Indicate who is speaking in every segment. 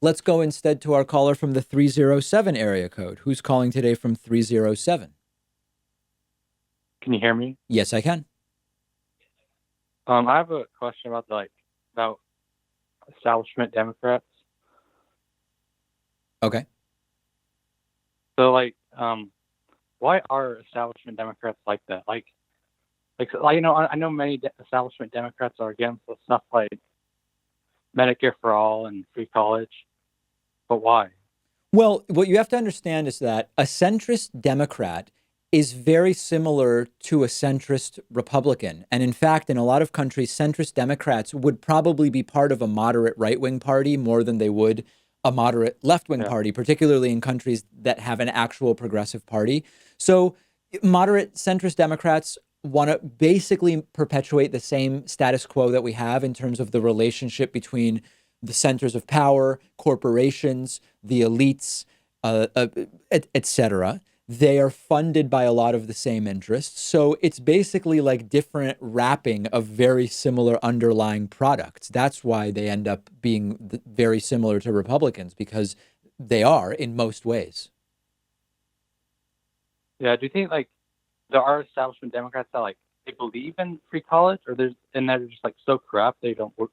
Speaker 1: Let's go instead to our caller from the 307 area code. Who's calling today from 307?
Speaker 2: Can you hear me?
Speaker 1: Yes, I can.
Speaker 2: I have a question about about establishment Democrats.
Speaker 1: Okay.
Speaker 2: So why are establishment Democrats like that? I know many establishment Democrats are against the stuff like Medicare for all and free college, but why?
Speaker 1: Well, what you have to understand is that a centrist Democrat is very similar to a centrist Republican. And in fact, in a lot of countries, centrist Democrats would probably be part of a moderate right wing party more than they would a moderate left wing
Speaker 2: Yeah,
Speaker 1: party, particularly in countries that have an actual progressive party. So, moderate centrist Democrats want to basically perpetuate the same status quo that we have in terms of the relationship between the centers of power, corporations, the elites, et cetera. They are funded by a lot of the same interests. So it's basically like different wrapping of very similar underlying products. That's why they end up being very similar to Republicans, because they are in most ways.
Speaker 2: yeah. Do you think there are establishment Democrats that they believe in free college, or they're just so corrupt they don't vote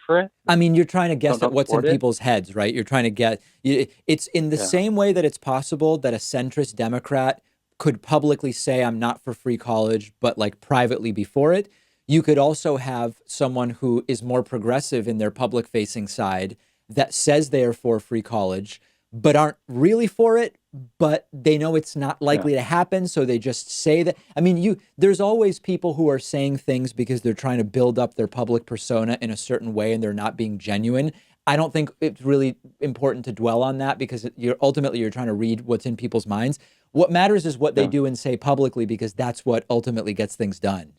Speaker 2: for it,
Speaker 1: I mean, you're trying to guess at
Speaker 2: don't
Speaker 1: what's in
Speaker 2: support it?
Speaker 1: people's heads, right? You're trying to get it's in the
Speaker 2: Yeah,
Speaker 1: same way that it's possible that a centrist Democrat could publicly say, I'm not for free college, but like privately be for it. You could also have someone who is more progressive in their public facing side that says they are for free college, but aren't really for it, but they know it's not
Speaker 2: yeah,
Speaker 1: likely to happen. So they just say that. I mean, there's always people who are saying things because they're trying to build up their public persona in a certain way and they're not being genuine. I don't think it's really important to dwell on that because you're trying to read what's in people's minds. What matters is what they
Speaker 2: yeah,
Speaker 1: do and say publicly, because that's what ultimately gets things done.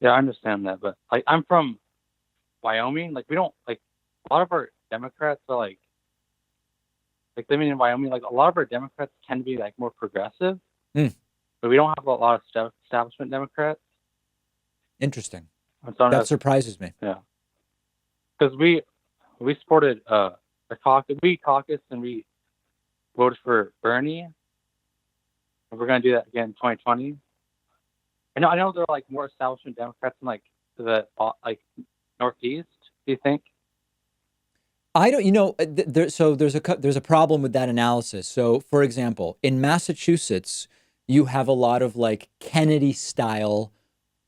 Speaker 2: yeah. I understand that, but I'm from Wyoming. We don't a lot of our Democrats are living in Wyoming. A lot of our Democrats tend to be more progressive,
Speaker 1: Hmm,
Speaker 2: but we don't have a lot of establishment Democrats.
Speaker 1: interesting.
Speaker 2: And so
Speaker 1: That surprises me.
Speaker 2: yeah, because we supported a caucus, we caucused and we voted for Bernie, and we're gonna do that again in 2020. I know there are more establishment Democrats in the Northeast. Do you think?
Speaker 1: I don't, so there's a problem with that analysis. So, for example, in Massachusetts, you have a lot of like Kennedy style,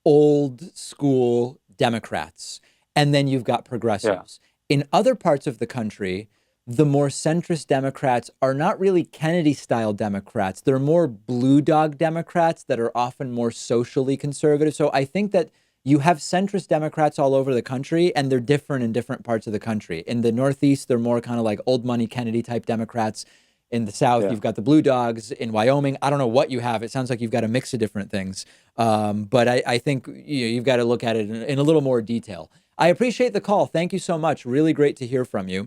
Speaker 1: old school Democrats, and then you've got
Speaker 2: Yeah,
Speaker 1: progressives. In other parts of the country, the more centrist Democrats are not really Kennedy style Democrats. They're more blue dog Democrats that are often more socially conservative. So I think that you have centrist Democrats all over the country, and they're different in different parts of the country. In the Northeast, they're more kind of like old money Kennedy type Democrats. In the South,
Speaker 2: yeah,
Speaker 1: you've got the Blue Dogs. In Wyoming, I don't know what you have. It sounds like you've got a mix of different things. But I think you've got to look at it in a little more detail. I appreciate the call. Thank you so much. Really great to hear from you.